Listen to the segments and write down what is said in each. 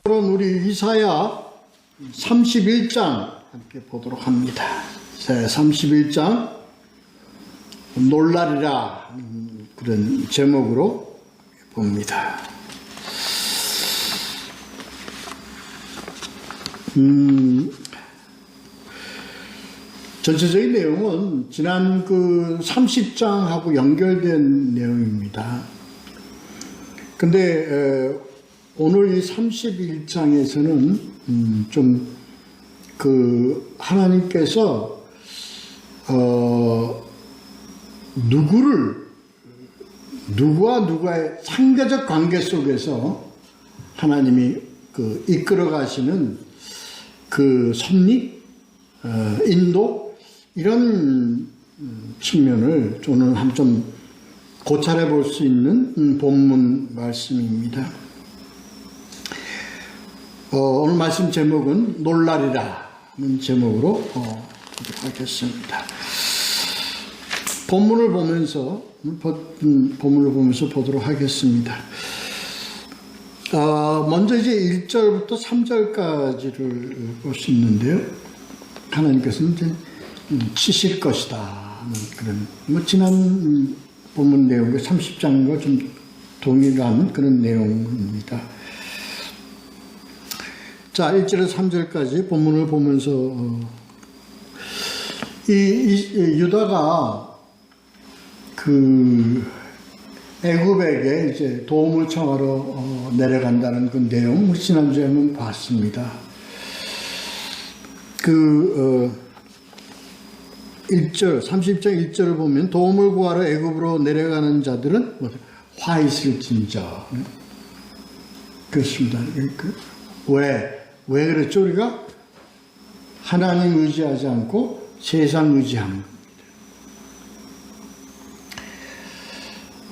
그럼 우리 이사야 31장 함께 보도록 합니다. 이사야 31장 놀라리라 그런 제목으로 봅니다. 전체적인 내용은 지난 그 30장하고 연결된 내용입니다. 근데 오늘 이 31장에서는 좀 그 하나님께서 누구와 누구의 상대적 관계 속에서 하나님이 그 이끌어 가시는 그 섭리, 인도 이런 측면을 오늘 좀 고찰해 볼 수 있는 본문 말씀입니다. 오늘 말씀 제목은 놀라리라는 제목으로 하겠습니다. 본문을 보면서 보도록 하겠습니다. 먼저 이제 1절부터 3절까지를 볼 수 있는데요. 하나님께서는 이제 치실 것이다. 그런, 지난 본문 내용과 30장과 좀 동일한 그런 내용입니다. 자, 1절에서 3절까지 본문을 보면서, 유다가 그 애굽에게 이제 도움을 청하러 내려간다는 그 내용, 우리 지난주에 한번 봤습니다. 30장 1절을 보면 도움을 구하러 애굽으로 내려가는 자들은 화 있을진저. 그렇습니다. 왜 그랬죠? 우리가 하나님 의지하지 않고 세상 의지하는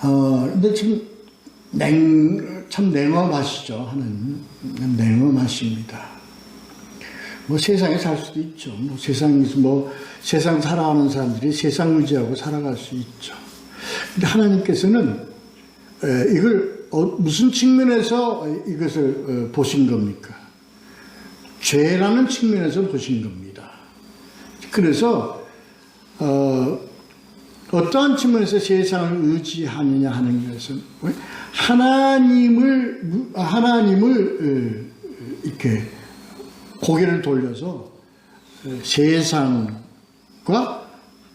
겁니다. 근데 지금 참 냉엄하시죠. 하나님 냉엄하십니다. 세상에 살 수도 있죠. 세상에서 세상 살아가는 사람들이 세상 의지하고 살아갈 수 있죠. 근데 하나님께서는 이걸 무슨 측면에서 이것을 보신 겁니까? 죄라는 측면에서 보신 겁니다. 그래서 어떠한 측면에서 세상을 의지하느냐 하는 것은 하나님을 이렇게 고개를 돌려서 세상과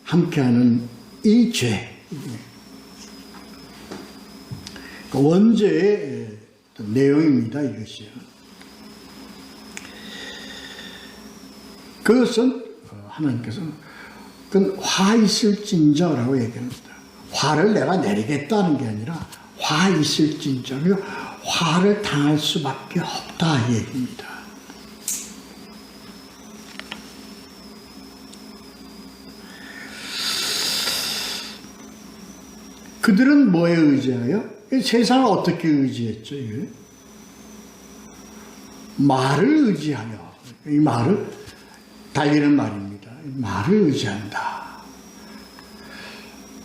함께하는 이 죄, 원죄의 내용입니다. 이것이요. 그것은 하나님께서는 그건 화 있을진저라고 얘기합니다. 화를 내가 내리겠다는 게 아니라 화 있을진저, 화를 당할 수밖에 없다 이 얘기입니다. 그들은 뭐에 의지하여? 세상을 어떻게 의지했죠? 이게? 말을 의지하여. 이 말을 달리는 말입니다. 말을 의지한다.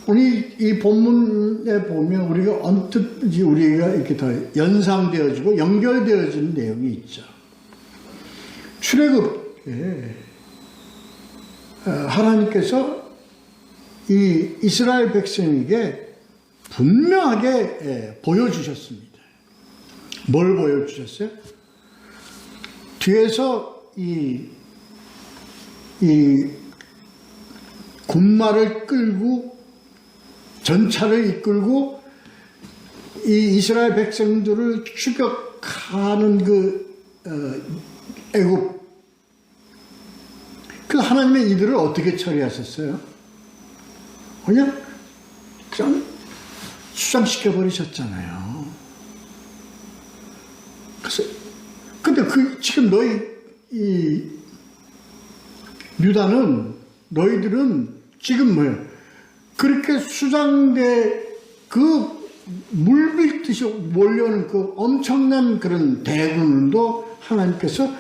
우리 이 본문에 보면 우리가 언뜻 우리가 이렇게 더 연상되어지고 연결되어지는 내용이 있죠. 출애굽에 하나님께서 이 이스라엘 백성에게 분명하게 보여주셨습니다. 뭘 보여주셨어요? 뒤에서 이 군마를 끌고 전차를 이끌고 이 이스라엘 백성들을 추격하는 애굽. 그 하나님의 이들을 어떻게 처리하셨어요? 그냥 수장시켜 버리셨잖아요. 그래서 근데 지금 너희들은 지금 그렇게 수장대 물밀듯이 몰려오는 엄청난 그런 대군도 하나님께서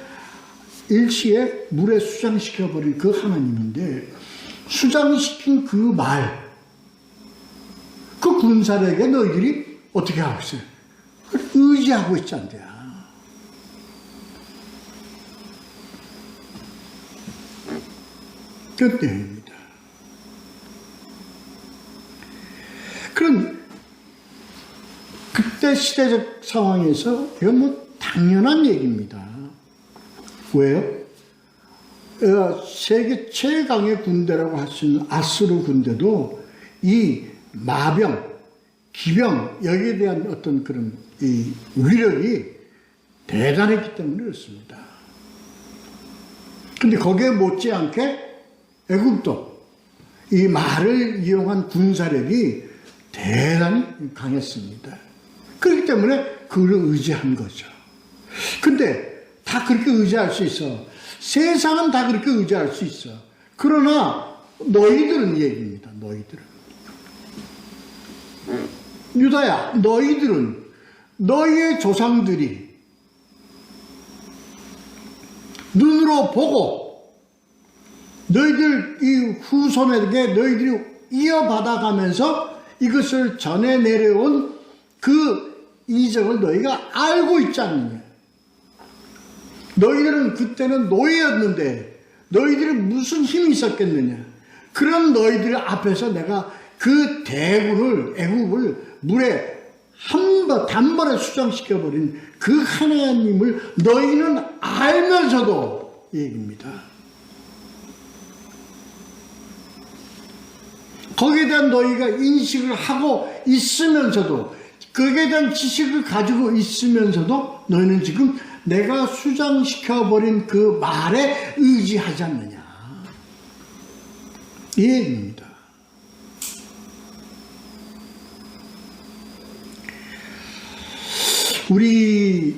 일시에 물에 수장시켜버린 하나님인데, 수장시킨 그 군사에게 너희들이 어떻게 하고 있어요? 의지하고 있지 않대요. 그때입니다. 그런 그때 시대적 상황에서 이건 뭐 당연한 얘기입니다. 왜요? 세계 최강의 군대라고 할 수 있는 아수르 군대도 이 마병, 기병 여기에 대한 어떤 그런 이 위력이 대단했기 때문에 그렇습니다. 근데 거기에 못지않게 애굽도 이 말을 이용한 군사력이 대단히 강했습니다. 그렇기 때문에 그걸 의지한 거죠. 근데 다 그렇게 의지할 수 있어. 세상은 다 그렇게 의지할 수 있어. 그러나 너희들은 얘기입니다. 너희들은. 유다야, 너희들은 너희의 조상들이 눈으로 보고 너희들 이 후손에게 너희들이 이어받아가면서 이것을 전해 내려온 그 이적을 너희가 알고 있지 않느냐. 너희들은 그때는 노예였는데 너희들이 무슨 힘이 있었겠느냐. 그런 너희들 앞에서 내가 그 대군을 애굽을 물에 단번에 수장시켜버린 그 하나님을 너희는 알면서도 얘기입니다. 거기에 대한 너희가 인식을 하고 있으면서도 거기에 대한 지식을 가지고 있으면서도 너희는 지금 내가 수장시켜버린 그 말에 의지하지 않느냐. 이 얘기입니다. 우리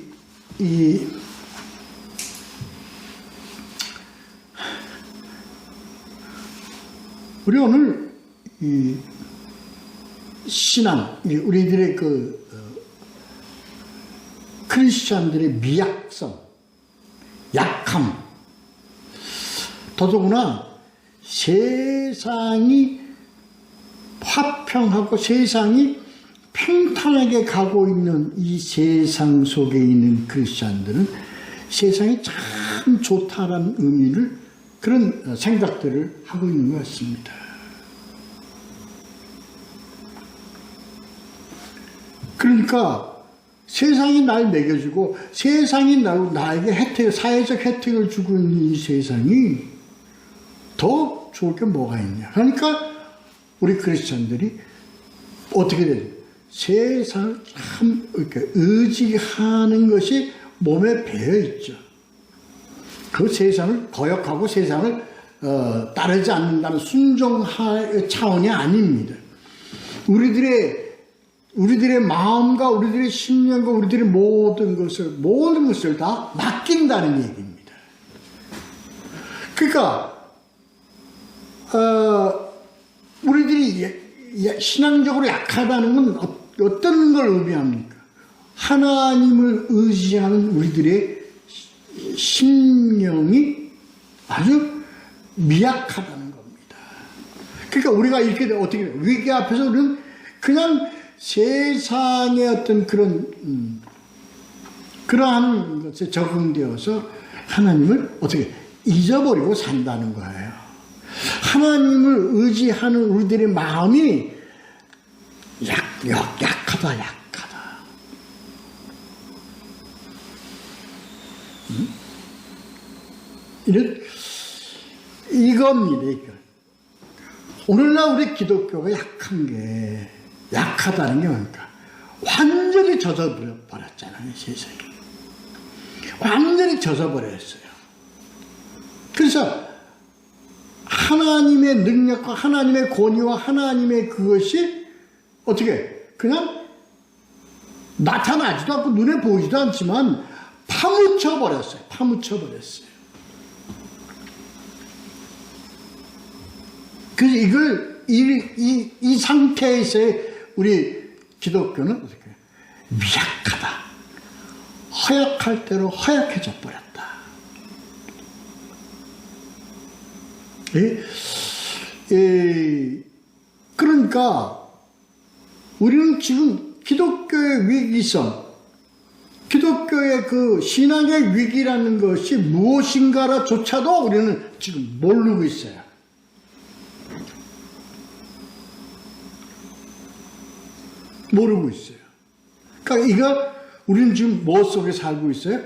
오늘 이 신앙, 우리들의 크리스찬들의 미약성, 약함, 더더구나 세상이 화평하고 세상이 평탄하게 가고 있는 이 세상 속에 있는 크리스찬들은 세상이 참 좋다라는 의미를 그런 생각들을 하고 있는 것 같습니다. 그러니까 세상이 날 먹여주고 세상이 나에게 사회적 혜택을 주고 있는 이 세상이 더 좋을 게 뭐가 있냐. 그러니까 우리 크리스찬들이 어떻게 되죠? 세상을 참 이렇게 의지하는 것이 몸에 배어있죠. 그 세상을 거역하고 세상을 따르지 않는다는 순종할 차원이 아닙니다. 우리들의 마음과 우리들의 신념과 우리들의 모든 것을 다 맡긴다는 얘기입니다. 그러니까 우리들이 신앙적으로 약하다는 건 어떤 걸 의미합니까? 하나님을 의지하는 우리들의 심령이 아주 미약하다는 겁니다. 그러니까 우리가 이렇게 어떻게 위기 앞에서 우리는 그냥 세상의 어떤 그러한 것에 적응되어서 하나님을 어떻게 잊어버리고 산다는 거예요. 하나님을 의지하는 우리들의 마음이 약하다. 이겁니다, 이거. 오늘날 우리 기독교가 약하다는 게 뭡니까? 완전히 젖어버렸잖아요, 세상이. 완전히 젖어버렸어요. 그래서 하나님의 능력과 하나님의 권위와 하나님의 그것이 어떻게 그냥 나타나지도 않고 눈에 보이지도 않지만 파묻혀버렸어요. 그래서 이 상태에서의 우리 기독교는 어떻게 미약하다. 허약할 대로 허약해져 버렸다. 그러니까 우리는 지금 기독교의 위기성, 기독교의 그 신앙의 위기라는 것이 무엇인가조차도 우리는 지금 모르고 있어요. 모르고 있어요. 그러니까 이거 우리는 지금 뭐 속에 살고 있어요?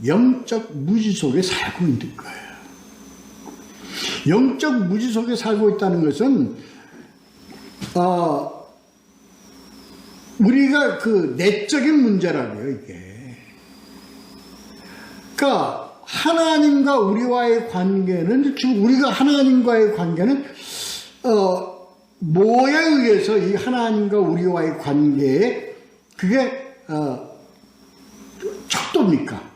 영적 무지 속에 살고 있는 거예요. 영적 무지 속에 살고 있다는 것은 우리가 그 내적인 문제라고요, 이게. 그러니까 하나님과 우리와의 관계는, 지금 우리가 하나님과의 관계는 뭐에 의해서 이 하나님과 우리와의 관계에 그게 척도입니까?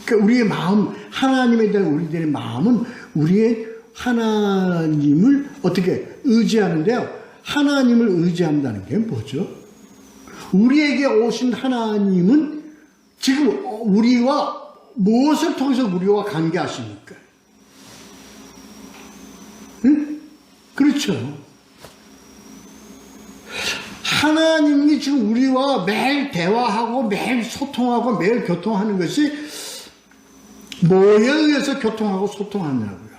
그러니까 우리의 마음, 하나님에 대한 우리들의 마음은 우리의 하나님을 어떻게 의지하는데요? 하나님을 의지한다는 게 뭐죠? 우리에게 오신 하나님은 지금 우리와 무엇을 통해서 우리와 관계하십니까? 응? 그렇죠. 하나님이 지금 우리와 매일 대화하고 매일 소통하고 매일 교통하는 것이 뭐에 의해서 교통하고 소통하느냐고요.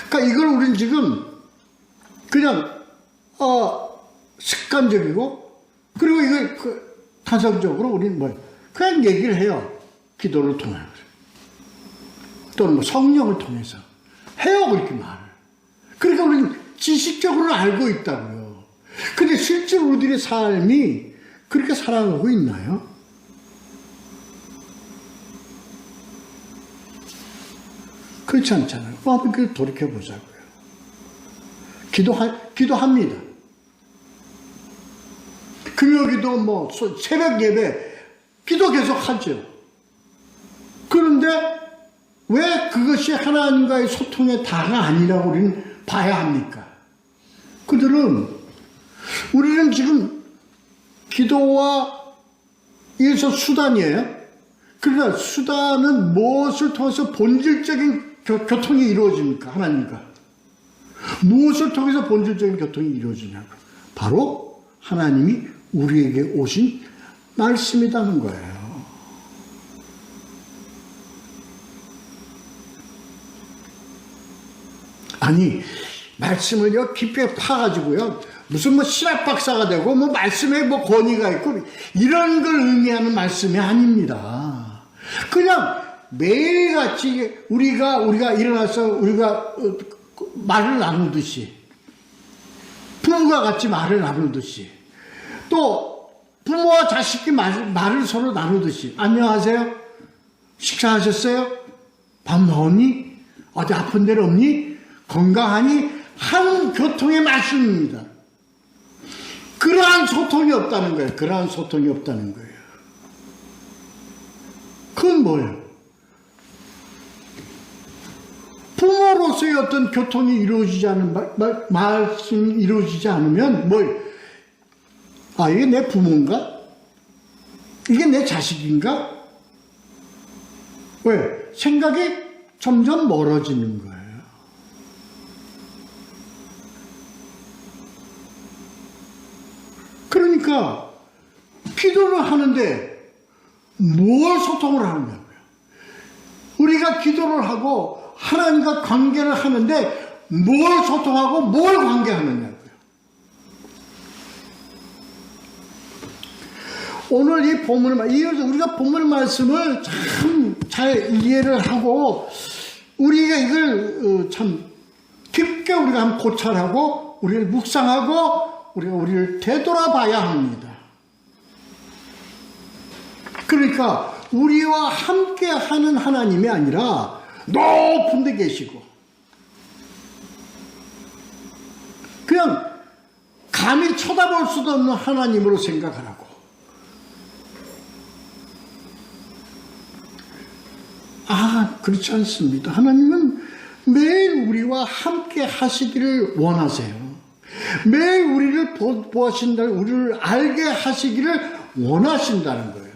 그러니까 이걸 우리는 지금 그냥 습관적이고, 그리고 이걸 타성적으로 우리는 그냥 얘기를 해요. 기도를 통해서 또는 뭐 성령을 통해서 해요, 그렇게 말을. 그러니까 우리는 지식적으로는 알고 있다고요. 근데 실제로 우리들의 삶이 그렇게 살아가고 있나요? 그렇지 않잖아요. 한번 돌이켜보자고요. 기도합니다. 금요기도 뭐 새벽 예배 기도 계속 하죠. 그런데 왜 그것이 하나님과의 소통의 다가 아니라고 우리는 봐야 합니까? 우리는 지금 기도와 이에서 수단이에요. 그러나 수단은 무엇을 통해서 본질적인 교통이 이루어집니까? 하나님과. 무엇을 통해서 본질적인 교통이 이루어지냐고. 바로 하나님이 우리에게 오신 말씀이라는 거예요. 아니, 말씀을요, 깊게 파가지고요, 무슨 뭐 신학 박사가 되고, 뭐 말씀에 뭐 권위가 있고, 이런 걸 의미하는 말씀이 아닙니다. 그냥 매일같이 우리가 일어나서 우리가 말을 나누듯이, 부부가 같이 말을 나누듯이, 또 부모와 자식이 말을 서로 나누듯이, 안녕하세요? 식사하셨어요? 밥 먹었니? 어디 아픈 데는 없니? 건강하니? 한 교통의 말씀입니다. 그러한 소통이 없다는 거예요. 그러한 소통이 없다는 거예요. 그건 뭐예요? 부모로서의 어떤 교통이 이루어지지 않은 말씀이 이루어지지 않으면 이게 내 부모인가? 이게 내 자식인가? 왜? 생각이 점점 멀어지는 거예요. 그러니까 기도를 하는데 뭘 소통을 하느냐고요. 우리가 기도를 하고 하나님과 관계를 하는데 뭘 소통하고 뭘 관계하느냐고요. 오늘 이 본문을, 우리가 본문 말씀을 참 잘 이해를 하고 우리가 이걸 참 깊게 우리가 한번 고찰하고 우리를 묵상하고 우리를 되돌아봐야 합니다. 그러니까 우리와 함께 하는 하나님이 아니라 높은 데 계시고 그냥 감히 쳐다볼 수도 없는 하나님으로 생각하라고. 그렇지 않습니다. 하나님은 매일 우리와 함께 하시기를 원하세요. 매일 우리를 보아신다, 우리를 알게 하시기를 원하신다는 거예요.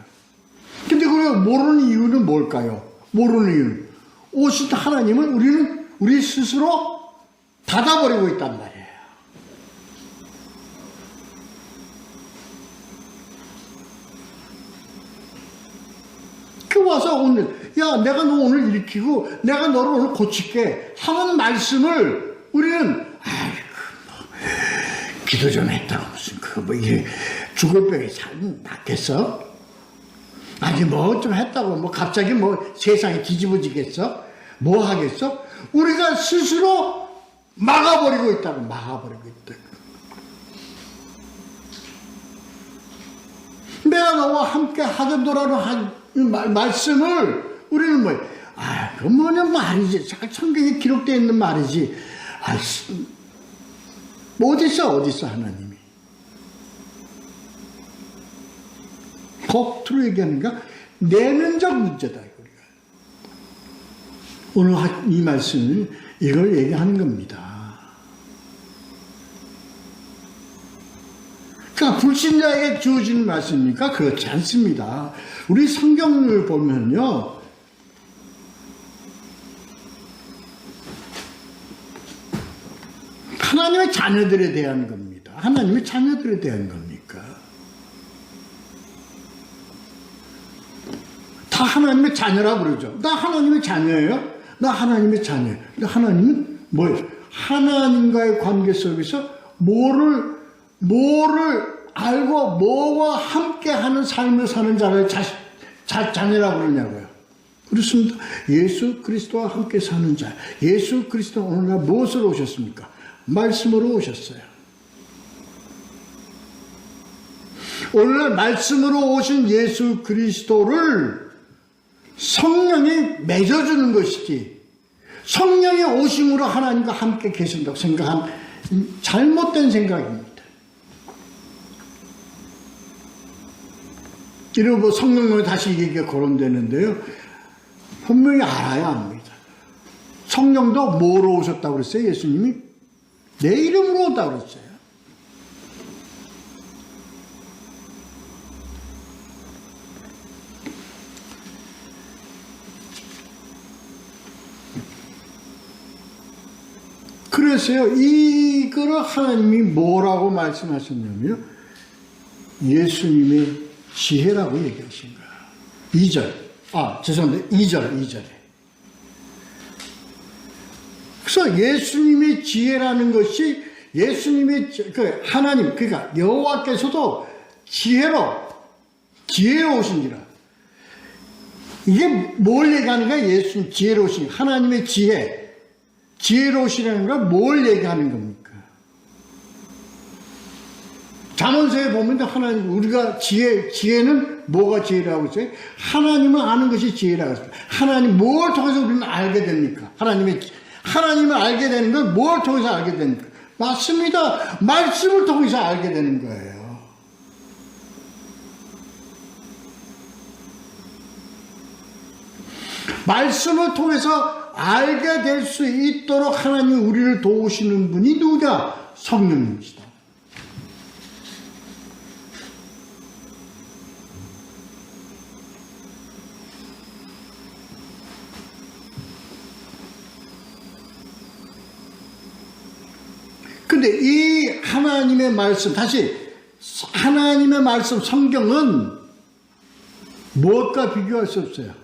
근데 그걸 모르는 이유는 뭘까요? 모르는 이유는 오신 하나님은 우리 스스로 닫아버리고 있단 말이에요. 와서 오늘 내가 너 오늘 일으키고 내가 너를 오늘 고칠게 하는 말씀을 우리는 기도 좀 했다고 무슨 이게 죽을 병이 잘 낫겠어? 아니 뭐 좀 했다고 뭐 갑자기 뭐 세상이 뒤집어지겠어? 뭐 하겠어? 우리가 스스로 막아버리고 있다고. 내가 너와 함께 하겠노라는 말씀을 우리는 그 뭐냐 말이지. 성경에 기록되어 있는 말이지. 어딨어 하나님이. 겉으로 얘기하는가? 내면적 문제다. 오늘 이 말씀은 이걸 얘기하는 겁니다. 그러니까 불신자에게 주어지는 말씀입니까? 그렇지 않습니다. 우리 성경을 보면요. 하나님의 자녀들에 대한 겁니다. 하나님의 자녀들에 대한 겁니까? 다 하나님의 자녀라 그러죠. 나 하나님의 자녀예요? 나 하나님의 자녀예요. 근데 하나님은 뭐예요? 하나님과의 관계 속에서 뭐를 알고 뭐와 함께하는 삶을 사는 자를 자녀라고 그러냐고요. 그렇습니다. 예수 그리스도와 함께 사는 자. 예수 그리스도는 오늘날 무엇으로 오셨습니까? 말씀으로 오셨어요. 오늘날 말씀으로 오신 예수 그리스도를 성령이 맺어주는 것이지, 성령의 오심으로 하나님과 함께 계신다고 생각한 잘못된 생각입니다. 이러고 성령으로 다시 얘기가 거론되는데요. 분명히 알아야 합니다. 성령도 뭐로 오셨다고 그랬어요? 예수님이? 내 이름으로 오다고 그랬어요. 그래서요, 이거를 하나님이 뭐라고 말씀하셨냐면요, 예수님의 지혜라고 얘기하신 거예요. 2절. 죄송합니다. 2절에. 그래서 예수님의 지혜라는 것이 예수님의 하나님, 그러니까 여호와께서도 지혜로우신지라. 이게 뭘 얘기하는 거야? 예수님 지혜로우신, 하나님의 지혜로우시라는 건 뭘 얘기하는 겁니까? 잠언서에 보면 하나님, 우리가 지혜는 뭐가 지혜라고 했어요? 하나님을 아는 것이 지혜라고 했어요. 하나님 뭘 통해서 우리는 알게 됩니까? 하나님을 알게 되는 건 뭘 통해서 알게 됩니까? 맞습니다. 말씀을 통해서 알게 되는 거예요. 말씀을 통해서 알게 될 수 있도록 하나님 우리를 도우시는 분이 누구냐? 성령님이시다. 근데 이 하나님의 말씀, 하나님의 말씀, 성경은 무엇과 비교할 수 없어요?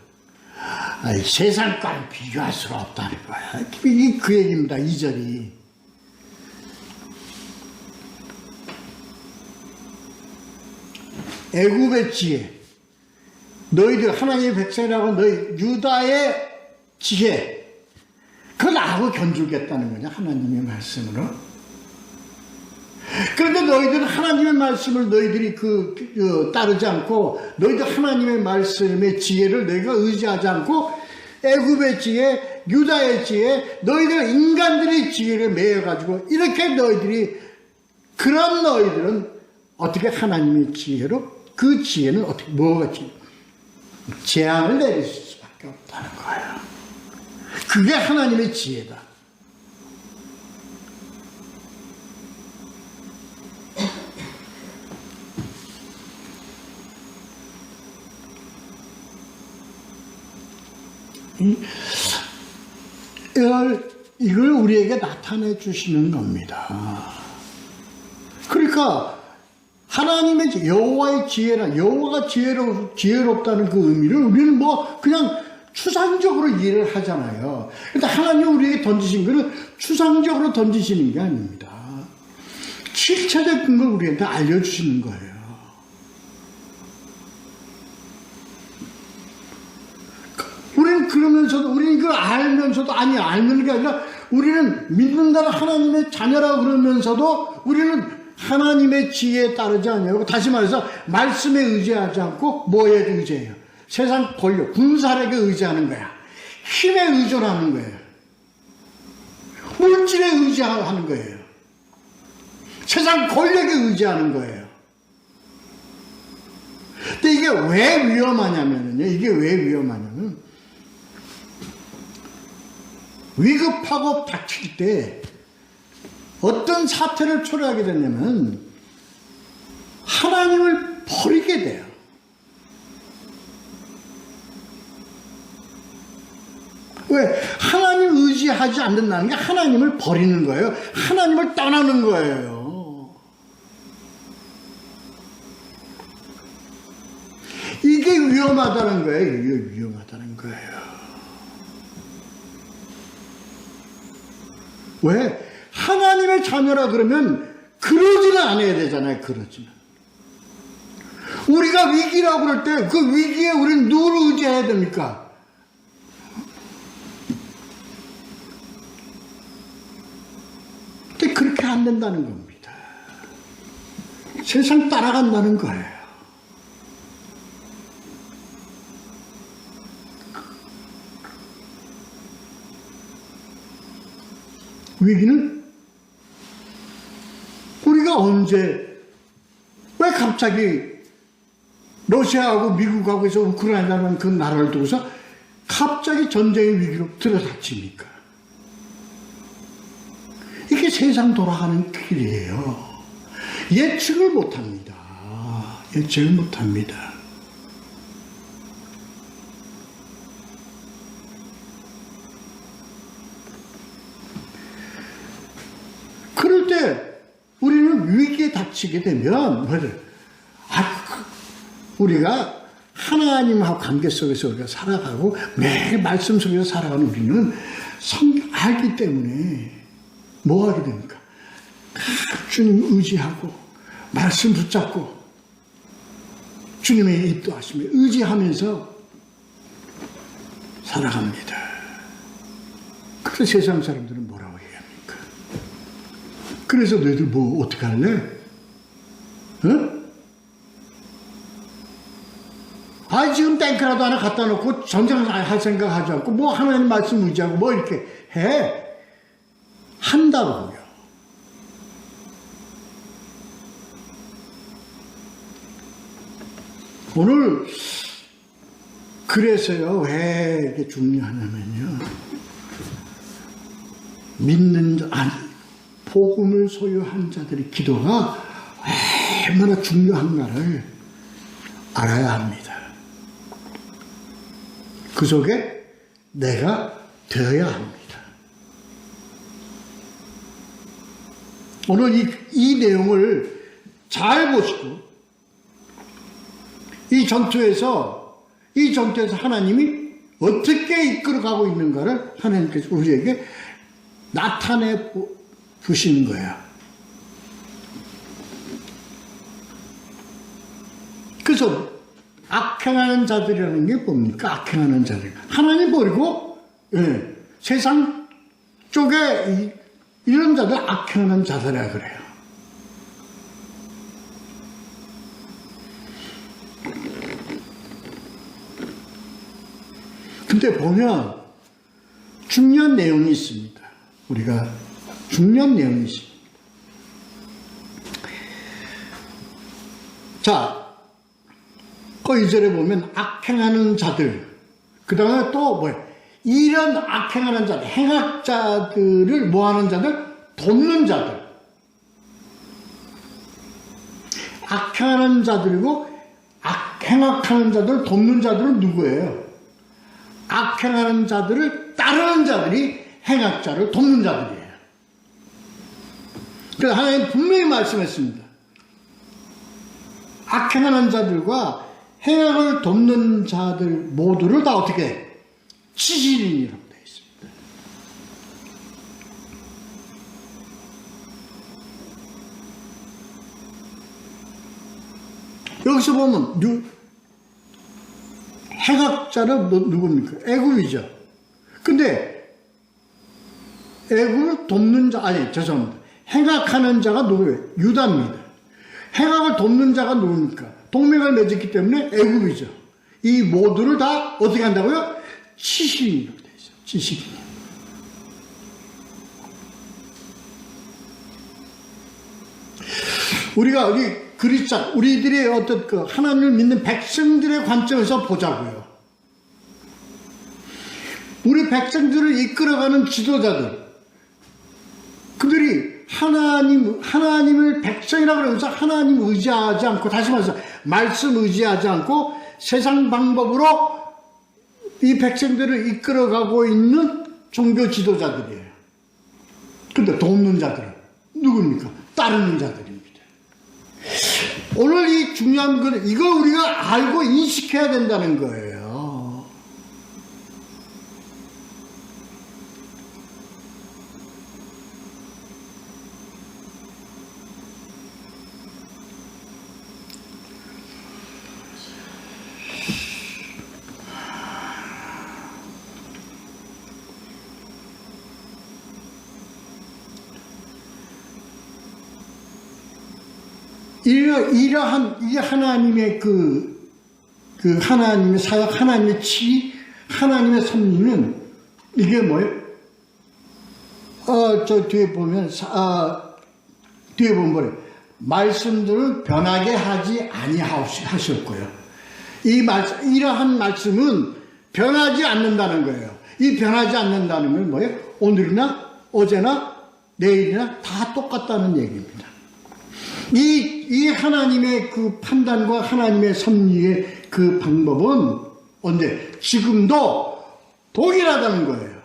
세상과는 비교할 수가 없다는 거야. 그 얘기입니다. 2절이. 애굽의 지혜, 너희들 하나님의 백성이라고 너희 유다의 지혜, 그걸 나하고 견주겠다는 거냐, 하나님의 말씀으로. 그런데 너희들은 하나님의 말씀을 너희들이 따르지 않고, 너희들 하나님의 말씀의 지혜를 너희가 의지하지 않고, 애굽의 지혜, 유다의 지혜, 너희들 인간들의 지혜를 매여가지고, 이렇게 그런 너희들은 어떻게 하나님의 지혜로, 그 지혜는 어떻게, 뭐가 재앙을 내릴 수밖에 없다는 거예요. 그게 하나님의 지혜다. 이걸 우리에게 나타내 주시는 겁니다. 그러니까 하나님의 여호와의 지혜라, 여호와가 지혜롭다는 그 의미를 우리는 그냥 추상적으로 이해를 하잖아요. 그런데 하나님이 우리에게 던지신 것은 추상적으로 던지시는 게 아닙니다. 실체적인 걸 우리한테 알려주시는 거예요. 우리는 그러면서도, 우리는 그걸 알면서도, 아니, 알는 게 아니라, 우리는 믿는다는 하나님의 자녀라 그러면서도, 우리는 하나님의 지혜에 따르지 않냐고, 다시 말해서, 말씀에 의지하지 않고, 뭐에 의지해요? 세상 권력, 군사력에 의지하는 거야. 힘에 의존하는 거예요. 물질에 의지하는 거예요. 세상 권력에 의지하는 거예요. 근데 이게 왜 위험하냐면요. 이게 왜 위험하냐면, 위급하고 닥칠 때 어떤 사태를 초래하게 되냐면 하나님을 버리게 돼요. 왜? 하나님 의지하지 않는다는 게 하나님을 버리는 거예요. 하나님을 떠나는 거예요. 이게 위험하다는 거예요. 이게 위험하다는 거예요. 왜? 하나님의 자녀라 그러면 그러지는 않아야 되잖아요. 그러지는. 우리가 위기라고 그럴 때 그 위기에 우리는 누구를 의지해야 됩니까? 근데 그렇게 안 된다는 겁니다. 세상 따라간다는 거예요. 위기는 우리가 언제, 왜 갑자기 러시아하고 미국하고 해서 우크라이나라는 그 나라를 두고서 갑자기 전쟁의 위기로 들어닥칩니까? 이게 세상 돌아가는 길이에요. 예측을 못합니다. 예측을 못합니다. 그럴 때 우리는 위기에 닥치게 되면 우리가 하나님하고 관계 속에서 우리가 살아가고 매일 말씀 속에서 살아가는 우리는 성경 알기 때문에 뭐 하게 됩니까? 주님 의지하고 말씀 붙잡고 주님의 인도하심에 의지하면서 살아갑니다. 그래서 세상 사람들은 뭐라고 얘기합니까? 그래서 너희들 뭐 어떻게 할래? 어? 지금 탱크라도 하나 갖다 놓고 전쟁할 생각 하지 않고 뭐 하나님 말씀 의지하고 뭐 이렇게 해. 한다고요. 오늘 그래서요, 왜 이게 중요하냐면요. 복음을 소유한 자들의 기도가 얼마나 중요한가를 알아야 합니다. 그 속에 내가 되어야 합니다. 오늘 이 내용을 잘 보시고 이 전투에서 하나님이 어떻게 이끌어가고 있는가를 하나님께서 우리에게 나타내 보시는 거예요. 그래서 악행하는 자들이라는 게 뭡니까? 악행하는 자들. 하나님 버리고 세상 쪽에 이런 자들 악행하는 자들이라 그래요. 근데 보면 중요한 내용이 있습니다. 우리가 중요한 내용이 있습니다. 자, 그 2절에 보면 악행하는 자들, 그 다음에 또 뭐예요? 이런 악행하는 자들, 행악자들을 뭐하는 자들? 돕는 자들. 악행하는 자들이고 행악하는 자들, 돕는 자들은 누구예요? 악행하는 자들을 따르는 자들이 행악자를 돕는 자들이에요. 그래서 하나님 분명히 말씀했습니다. 악행하는 자들과 행악을 돕는 자들 모두를 다 어떻게 해? 지질인이라고 되어 있습니다. 여기서 보면 행악자는 누굽니까? 애굽이죠. 근데 애굽을 돕는 자, 아니 죄송합니다. 행악하는 자가 누구예요? 유다입니다. 행악을 돕는 자가 누굽니까? 동맹을 맺었기 때문에 애굽이죠. 이 모두를 다 어떻게 한다고요? 지식인이라고 되어 있어요. 지식인. 우리가 우리들의 어떤 그 하나님을 믿는 백성들의 관점에서 보자고요. 우리 백성들을 이끌어가는 지도자들, 그들이 하나님을 백성이라고 그러면서 하나님 의지하지 않고, 다시 말해서 말씀 의지하지 않고 세상 방법으로 이 백성들을 이끌어가고 있는 종교 지도자들이에요. 근데 돕는 자들은 누굽니까? 따르는 자들입니다. 오늘 이 중요한 건 이걸 우리가 알고 인식해야 된다는 거예요. 이러한 이 하나님의 하나님의 사역, 하나님의 치, 하나님의 섭리는 이게 뭐예요? 저 뒤에 보면 뭐래요? 말씀들을 변하게 하지 아니하셨고요. 이러한 말씀은 변하지 않는다는 거예요. 이 변하지 않는다는 건 뭐예요? 오늘이나 어제나 내일이나 다 똑같다는 얘기입니다. 이 하나님의 그 판단과 하나님의 섭리의 그 방법은 언제? 지금도 동일하다는 거예요.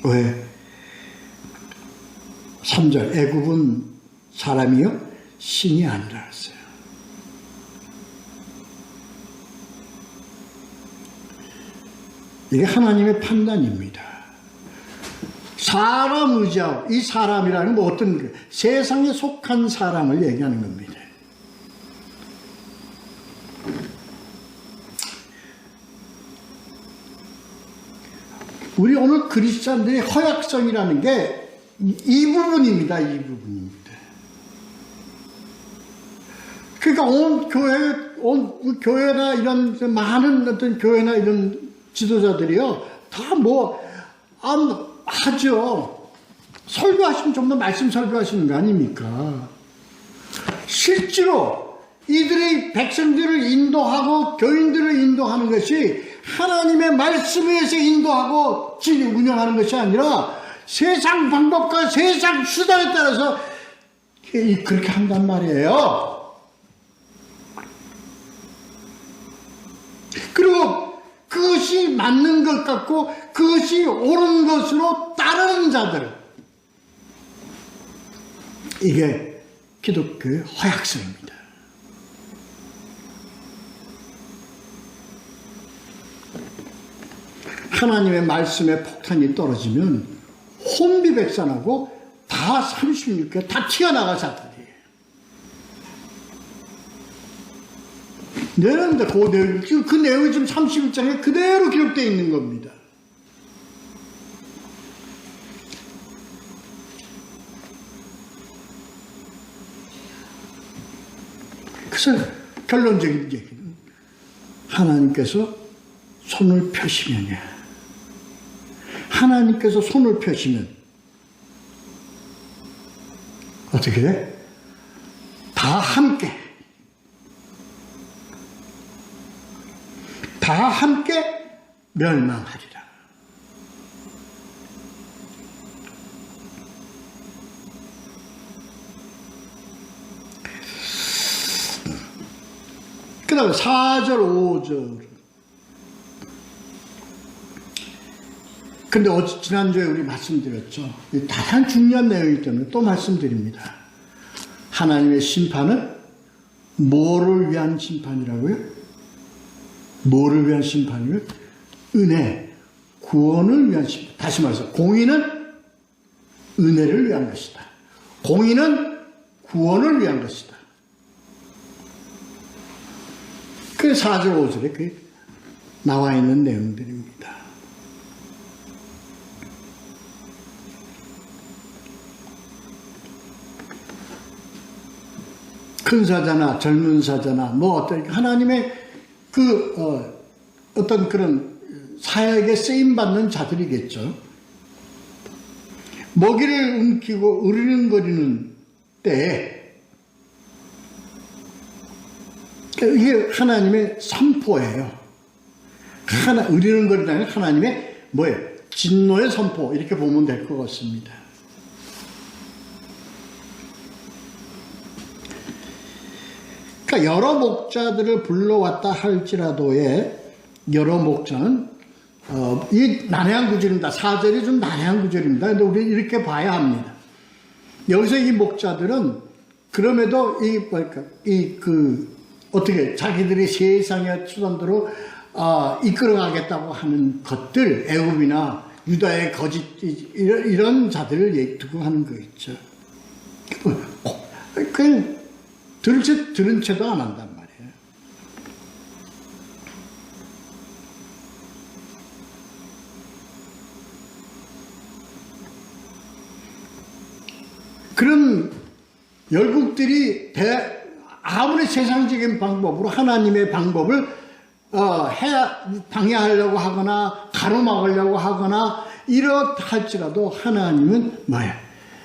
왜? 3절 애굽은 사람이요 신이 아니라 했어요. 이게 하나님의 판단입니다. 사람 의지하고, 이 사람이라는 건 어떤 세상에 속한 사람을 얘기하는 겁니다. 우리 오늘 그리스도인들의 허약성이라는 게 이 부분입니다. 이 부분입니다. 그러니까 온 교회나 이런 많은 어떤 교회나 이런 지도자들이요, 다 하죠. 설교하시면 좀 더 말씀 설교하시는 거 아닙니까? 실제로 이들의 백성들을 인도하고 교인들을 인도하는 것이 하나님의 말씀에 의해서 인도하고 운영하는 것이 아니라 세상 방법과 세상 수단에 따라서 그렇게 한단 말이에요. 그리고 그것이 맞는 것 같고 그것이 옳은 것으로 따르는 자들, 이게 기독교의 허약성입니다. 하나님의 말씀에 폭탄이 떨어지면 혼비백산하고 다 36개 다 튀어나갈 자들이에요. 내는데 그 내용이 지금 31장에 그대로 기록되어 있는 겁니다. 그래서 결론적인 얘기는 하나님께서 손을 펴시면요, 하나님께서 손을 펴시면 어떻게 돼? 다 함께 멸망하리라. 그 다음에 4절 5절. 근데 지난주에 우리 말씀드렸죠. 가장 중요한 내용이기 때문에 또 말씀드립니다. 하나님의 심판은 뭐를 위한 심판이라고요? 뭐를 위한 심판이요? 은혜, 구원을 위한 것입니다. 다시 말해서 공의는 은혜를 위한 것이다. 공의는 구원을 위한 것이다. 그 4절 5절에 그 나와 있는 내용들입니다. 큰 사자나 젊은 사자나 뭐 어떤 하나님의 어떤 그런 사역에 쓰임받는 자들이겠죠. 먹이를 움키고 으르렁거리는 때에 이게 하나님의 선포예요. 으르렁거리다는 하나님의 뭐예요? 진노의 선포 이렇게 보면 될 것 같습니다. 그러니까 여러 목자들을 불러왔다 할지라도의 여러 목자는 이 난해한 구절입니다. 4절이 좀 난해한 구절입니다. 근데 우리 이렇게 봐야 합니다. 여기서 이 목자들은 그럼에도 어떻게 자기들이 세상의 수단대로 이끌어가겠다고 하는 것들, 애굽이나 유다의 거짓 이런 자들을 두고 하는 거 있죠. 그냥 들은 채도 안 한단 말이에요. 그런 열국들이 아무리 세상적인 방법으로 하나님의 방법을 방해하려고 하거나 가로막으려고 하거나 이렇다 할지라도 하나님은 뭐야?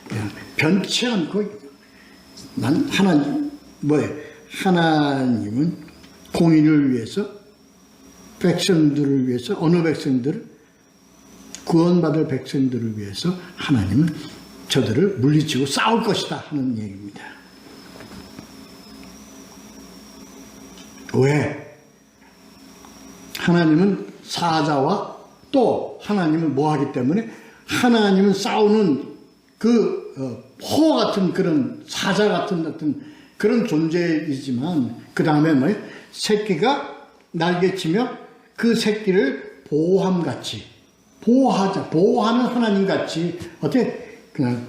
그냥 변치 않고 하나님은 공의를 위해서 백성들을 위해서 어느 백성들을 구원받을 백성들을 위해서 하나님은 저들을 물리치고 싸울 것이다 하는 얘기입니다. 왜? 하나님은 사자와 또 하나님은 뭐 하기 때문에 하나님은 싸우는 포 같은 그런 사자 같은 어떤 그런 존재이지만 그 다음에 뭐예요? 새끼가 날개치며 그 새끼를 보호함같이 보호하는 하나님같이 어떻게 그냥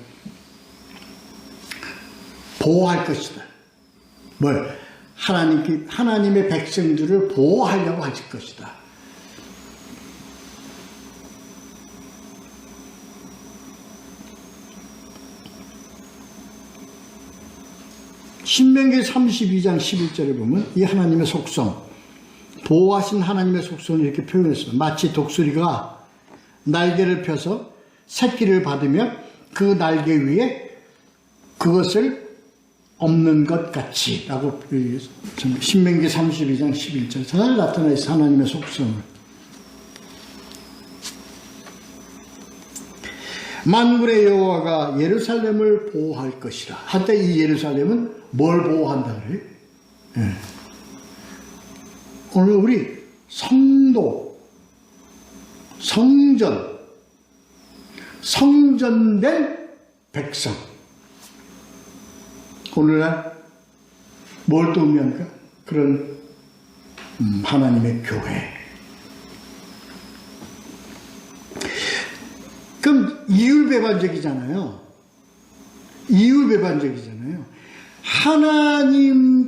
보호할 것이다. 하나님의 백성들을 보호하려고 하실 것이다. 신명기 32장 11절에 보면 이 하나님의 속성, 보호하신 하나님의 속성을 이렇게 표현했습니다. 마치 독수리가 날개를 펴서 새끼를 받으며 그 날개 위에 그것을 엎는 것 같이 라고 신명기 32장 11절 잘 나타나 있어. 하나님의 속성을. 만군의 여호와가 예루살렘을 보호할 것이라. 한때 이 예루살렘은 뭘 보호한다 그래요? 네. 오늘 우리 성도, 성전된 백성. 오늘날 뭘 또 의미합니까? 그런 하나님의 교회. 그럼 이율배반적이잖아요. 하나님이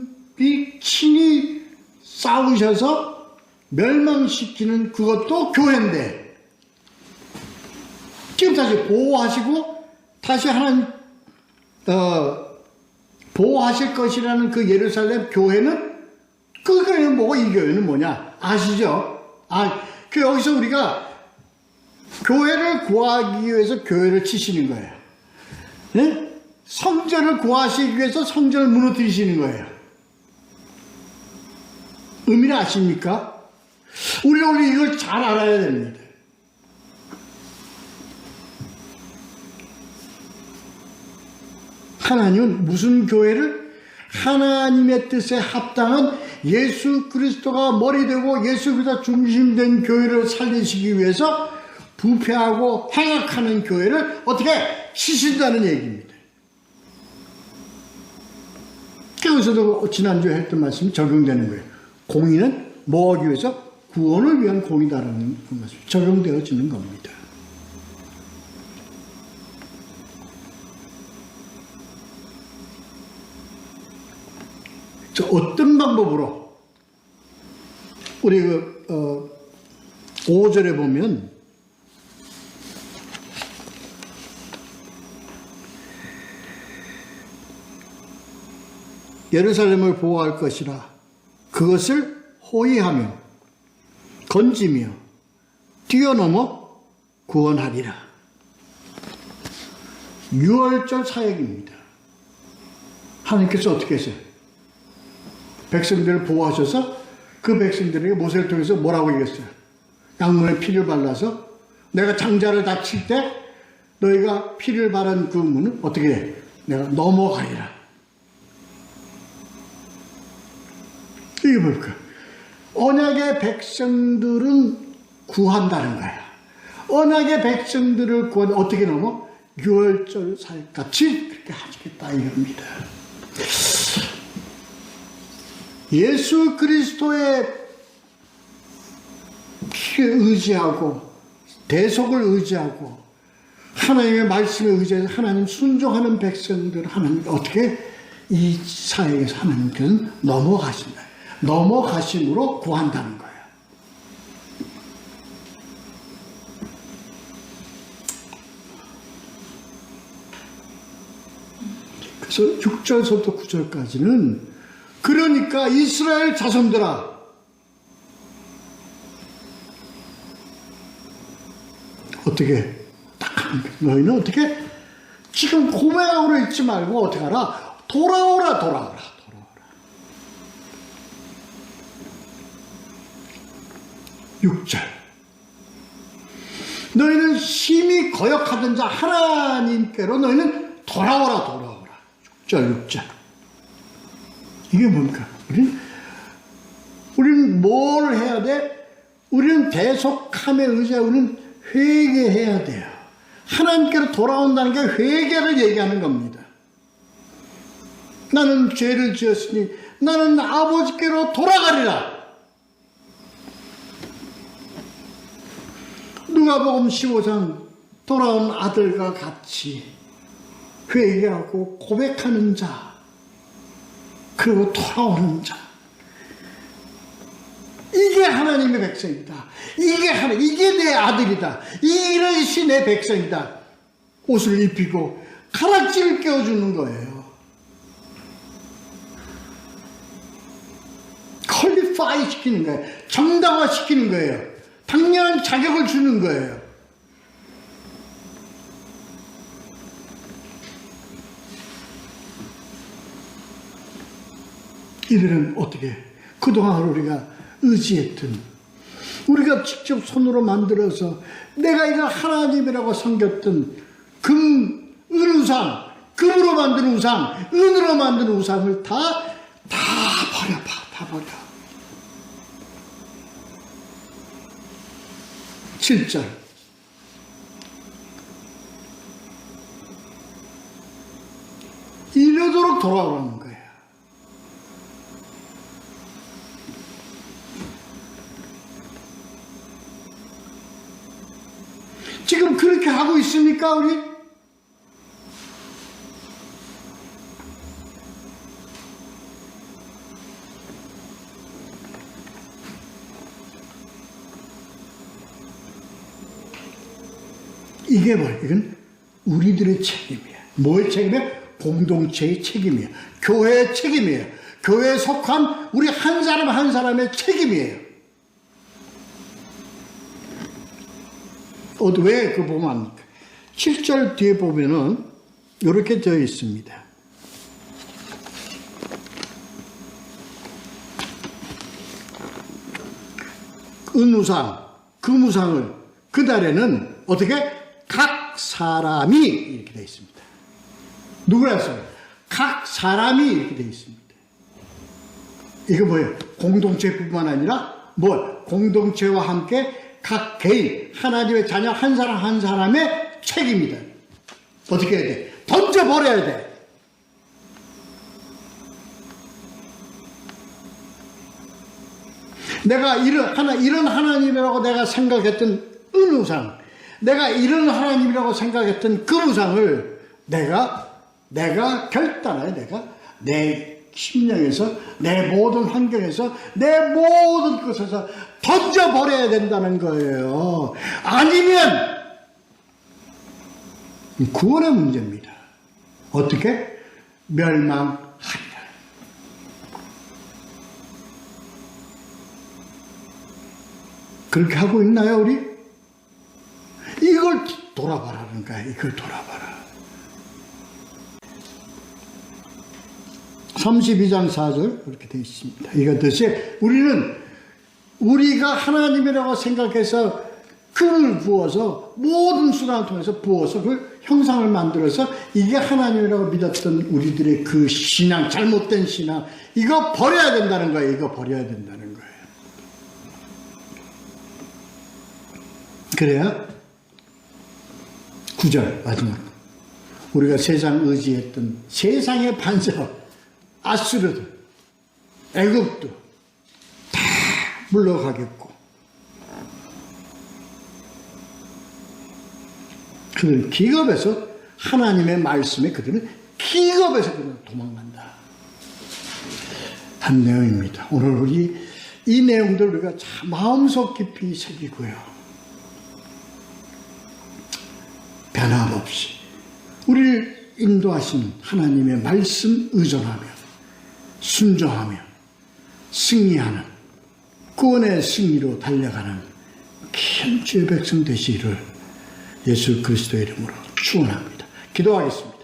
친히 싸우셔서 멸망시키는 그것도 교회인데 지금 다시 보호하시고 다시 하나님 보호하실 것이라는 그 예루살렘 교회는 그 교회는 뭐고 이 교회는 뭐냐 아시죠? 여기서 우리가 교회를 구하기 위해서 교회를 치시는 거예요. 네? 성전을 구하시기 위해서 성전을 무너뜨리시는 거예요. 의미를 아십니까? 우리가 이걸 잘 알아야 됩니다. 하나님은 무슨 교회를? 하나님의 뜻에 합당한 예수 그리스도가 머리 되고 예수 그리스도가 중심된 교회를 살리시기 위해서 부패하고 행악하는 교회를 어떻게 치신다는 얘기입니다. 여기서도 지난주에 했던 말씀이 적용되는 거예요. 공의는 뭐 하기 위해서? 구원을 위한 공이다라는 것이 적용되어지는 겁니다. 어떤 방법으로 우리 5절에 보면 예루살렘을 보호할 것이라 그것을 호위하며 건지며 뛰어넘어 구원하리라. 유월절 사역입니다. 하나님께서 어떻게 했어요? 백성들을 보호하셔서 그 백성들에게 모세를 통해서 뭐라고 얘기했어요? 양문에 피를 발라서 내가 장자를 다칠 때 너희가 피를 바른 그 문을 어떻게 해? 내가 넘어가리라. 이게 뭘까? 언약의 백성들은 구한다는 거야. 언약의 백성들을 구한 어떻게 넘어? 유월절 사역같이 그렇게 하시겠다 이겁니다. 예수 그리스도의 피에 의지하고 대속을 의지하고 하나님의 말씀에 의지해서 하나님 순종하는 백성들 하나님 어떻게 이 사역에서 하나님께서는 넘어가신다. 넘어가심으로 구한다는 거예요. 그래서 6절부터 9절까지는 그러니까 이스라엘 자손들아 어떻게 딱 너희는 어떻게 지금 고백하고 있지 말고 어떻게 하라? 돌아오라. 6절 너희는 심히 거역하던 자 하나님께로 너희는 돌아오라. 6절 이게 뭡니까? 우리는 뭘 해야 돼? 우리는 대속함에 의지하고 우리는 회개해야 돼요. 하나님께로 돌아온다는 게 회개를 얘기하는 겁니다. 나는 죄를 지었으니 나는 아버지께로 돌아가리라. 누가복음 15장 돌아온 아들과 같이 회개하고 고백하는 자 그리고 돌아오는 자 이게 하나님의 백성이다. 이게 내 아들이다. 이것이 내 백성이다. 옷을 입히고 가락지를 껴주는 거예요. 퀄리파이 시키는 거예요. 정당화 시키는 거예요. 당연한 자격을 주는 거예요. 이들은 어떻게 그동안 우리가 의지했던 우리가 직접 손으로 만들어서 내가 이거 하나님이라고 섬겼던 은우상 금으로 만든 우상 은으로 만든 우상을 다 버려 7절 이러도록 돌아오라는 거예요. 지금 그렇게 하고 있습니까 우리? 이게 뭐야? 이건 우리들의 책임이야. 뭐의 책임이야? 공동체의 책임이야. 교회의 책임이에요. 교회에 속한 우리 한 사람 한 사람의 책임이에요. 왜 그 보면 합니까? 7절 뒤에 보면은 이렇게 되어 있습니다. 은우상, 금우상을 그날에는 어떻게? 각 사람이 이렇게 되어 있습니다. 누구라서요? 각 사람이 이렇게 되어 있습니다. 이거 뭐예요? 공동체뿐만 아니라 공동체와 함께 각 개인, 하나님의 자녀 한 사람 한 사람의 책임이다. 어떻게 해야 돼? 던져버려야 돼. 내가 이런 하나님이라고 내가 생각했던 어느 우상, 내가 이런 하나님이라고 생각했던 그 우상을 내가 결단해. 내가 내 심령에서, 내 모든 환경에서, 내 모든 것에서 던져버려야 된다는 거예요. 아니면 구원의 문제입니다. 어떻게? 멸망하리라. 그렇게 하고 있나요, 우리? 이걸 돌아봐라는 거야. 이걸 돌아봐라. 32장 4절 그렇게 되어 있습니다. 이것듯이 우리가 하나님이라고 생각해서 금을 부어서 모든 수단을 통해서 부어서 그 형상을 만들어서 이게 하나님이라고 믿었던 우리들의 그 신앙, 잘못된 신앙, 이거 버려야 된다는 거예요. 이거 버려야 된다는 거예요. 그래야 9절 마지막, 우리가 세상 의지했던 세상의 반석, 아수르도, 애굽도 다 물러가겠고 그들은 기겁해서 하나님의 말씀에 그들은 기겁해서 그들은 도망간다 한 내용입니다. 오늘 우리 이 내용들 우리가 참 마음속 깊이 새기고요, 변함없이 우리를 인도하시는 하나님의 말씀 의존하며 순종하며 승리하는 구원의 승리로 달려가는 귀한 주의 백성 되시기를 예수 그리스도의 이름으로 축원합니다. 기도하겠습니다.